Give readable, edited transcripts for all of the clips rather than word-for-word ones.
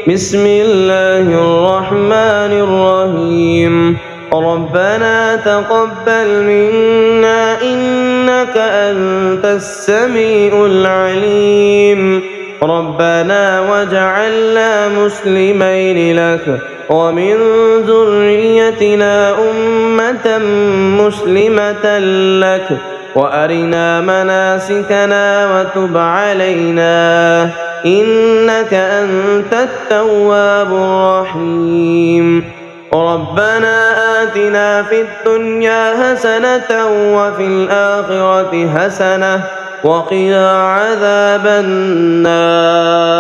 بسم الله الرحمن الرحيم ربنا تقبل منا إنك أنت السميع العليم ربنا واجعلنا مسلمين لك ومن ذريتنا أمة مسلمة لك وأرنا مناسكنا وتب علينا إنك أنت التواب الرحيم ربنا آتنا في الدنيا حسنة وفي الآخرة حسنة وقنا عذاب النار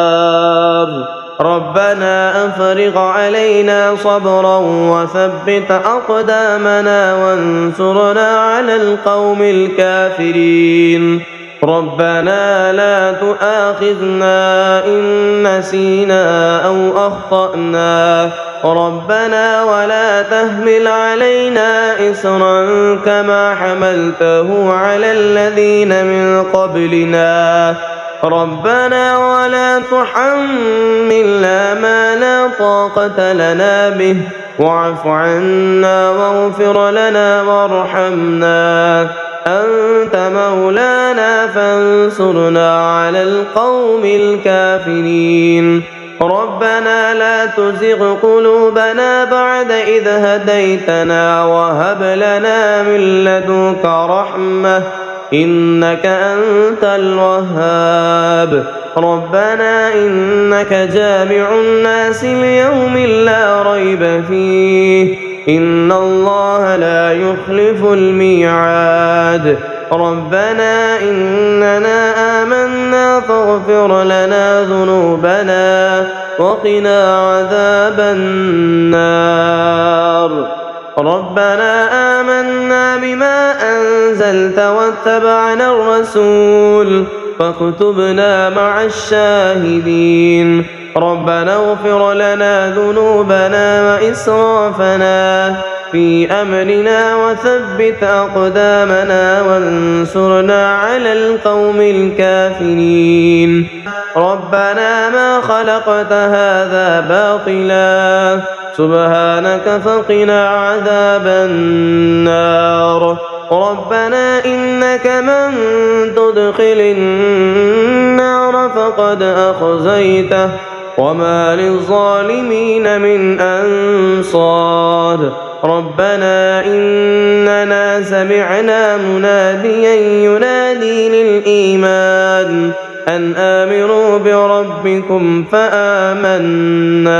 ربنا أفرغ علينا صبرا وثبت أقدامنا وانصرنا على القوم الكافرين ربنا لا تؤاخذنا إن نسينا أو أخطأنا ربنا ولا تحمل علينا إصرا كما حملته على الذين من قبلنا ربنا ولا تحملنا ما لا طاقة لنا به واعف عنا واغفر لنا وارحمنا أنت مولانا فانصرنا على القوم الكافرين ربنا لا تزغ قلوبنا بعد إذ هديتنا وهب لنا من لدنك رحمة إنك أنت الوهاب ربنا إنك جامع الناس ليوم لا ريب فيه إن الله لا يخلف الميعاد ربنا إننا آمنا فاغفر لنا ذنوبنا وقنا عذاب النار ربنا آمنا بما أنزلت واتبعنا الرسول فاكتبنا مع الشاهدين ربنا اغفر لنا ذنوبنا وإسرافنا في أمرنا وثبت أقدامنا وانصرنا على القوم الكافرين ربنا ما خلقت هذا باطلا سبحانك فقنا عذاب النار ربنا إنك من تدخل النار فقد أخزيته وما للظالمين من أنصار ربنا إننا سمعنا مناديا ينادي للإيمان أن آمنوا بربكم فآمنا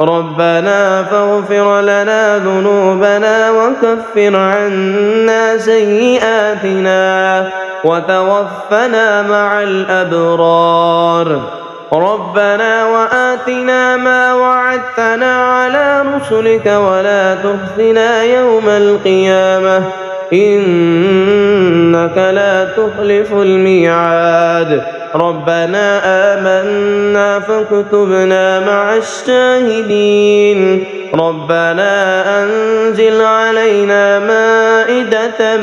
ربنا فاغفر لنا ذنوبنا وكفر عنا سيئاتنا وتوفنا مع الأبرار ربنا وآتنا ما وعدتنا على رسلك ولا تخزنا يوم القيامة إنك لا تخلف الميعاد ربنا آمنا فاكتبنا مع الشاهدين ربنا أنزل علينا مائدة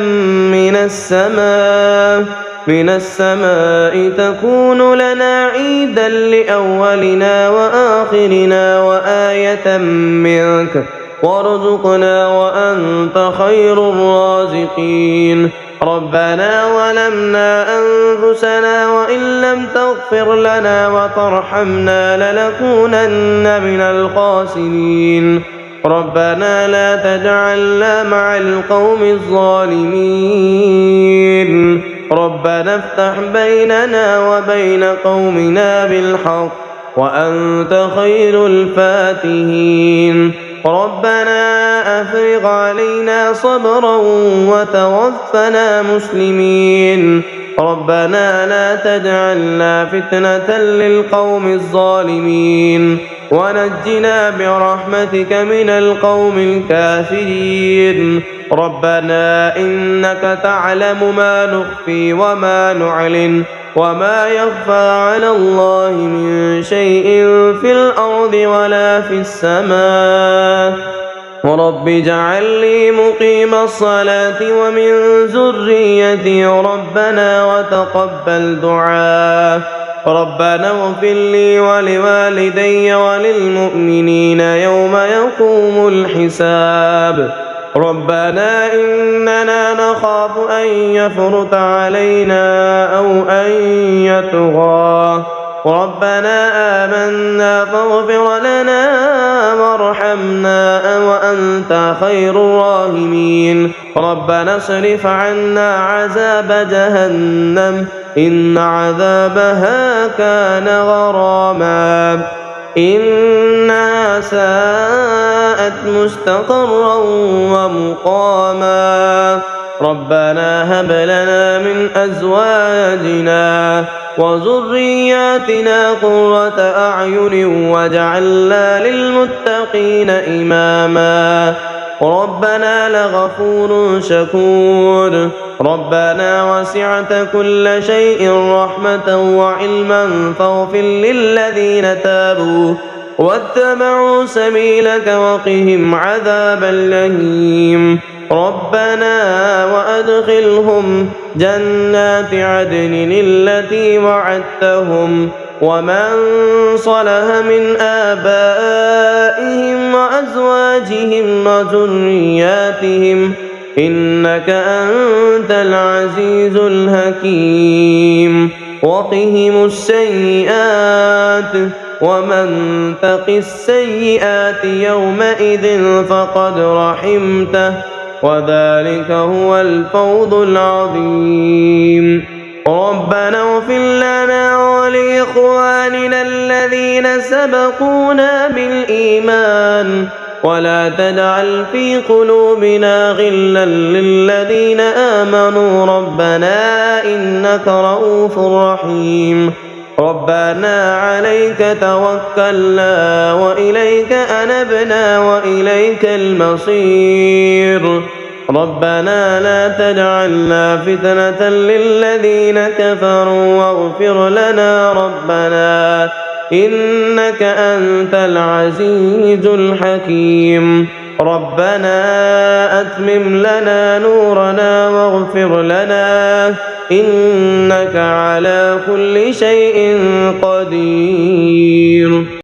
من السماء تكون لنا عيدا لأولنا وآخرنا وآية منك وارزقنا وأنت خير الرازقين ربنا ظلمنا أنفسنا وإن لم تغفر لنا وترحمنا لنكونن من الخاسرين ربنا لا تجعلنا مع القوم الظالمين ربنا افتح بيننا وبين قومنا بالحق وأنت خير الفاتحين ربنا أفرغ علينا صبرا وتوفنا مسلمين ربنا لا تجعلنا فتنة للقوم الظالمين ونجنا برحمتك من القوم الكافرين ربنا إنك تعلم ما نخفي وما نعلن وما يخفى على الله من شيء في الأرض ولا في السماء رب اجعل لي مقيم الصلاة ومن ذريتي ربنا وتقبل دعاء ربنا اغفر لي ولوالدي وللمؤمنين يوم يقوم الحساب ربنا إننا نخاف أن يفرط علينا أو أن يطغى ربنا آمنا فاغفر لنا وارحمنا وأنت خير الراحمين ربنا اصرف عنا عذاب جهنم إن عذابها كان غراما إنها ساءت مستقرا ومقاما ربنا هب لنا من أزواجنا وذرياتنا قرة أعين واجعلنا للمتقين إماما ربنا لغفور شكور ربنا وسعت كل شيء رحمة وعلما فاغفر للذين تابوا واتبعوا سبيلك وقهم عذاب اللهيم ربنا وأدخلهم جنات عدن التي وعدتهم ومن صلح من آبائهم وأزواجهم وذرياتهم إنك أنت العزيز الحكيم وقهم السيئات ومن تق السيئات يومئذ فقد رحمته وذلك هو الفوز العظيم ربنا اغفر لنا ولإخواننا الذين سبقونا بالإيمان ولا تجعل في قلوبنا غلا للذين آمنوا ربنا إنك رؤوف رحيم ربنا عليك توكلنا وإليك أنبنا وإليك المصير ربنا لا تجعلنا فتنة للذين كفروا واغفر لنا ربنا إنك أنت العزيز الحكيم ربنا أتمم لنا نورنا واغفر لنا إنك على كل شيء قدير